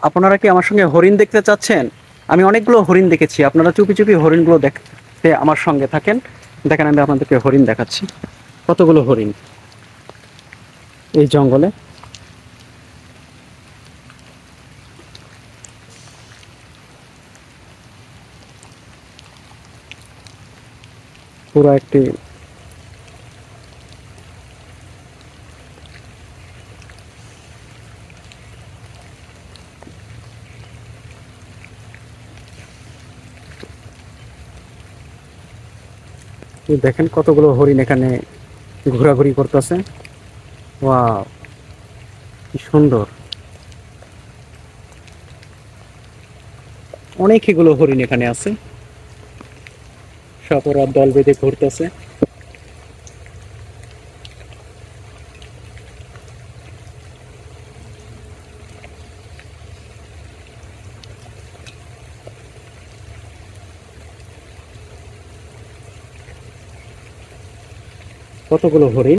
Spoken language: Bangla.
আপনারা কি আমার সঙ্গে হরিণ দেখতে চাচ্ছেন? আমি অনেকগুলো হরিণ দেখেছি। আপনারা চুপি চুপি হরিণগুলো দেখতে আমার সঙ্গে থাকেন। দেখেন আমি আপনাদেরকে হরিণ দেখাচ্ছি। কতগুলো হরিণ এই জঙ্গলে। পুরো একটি দেখেন কতগুলো হরিণ এখানে ঘোরাঘুরি করতেছে। ওয়াও, কি সুন্দর। অনেকগুলো হরিণ এখানে আছে, সব ওরা দল বেঁধে ঘুরতেছে। কতগুলো হরিণ।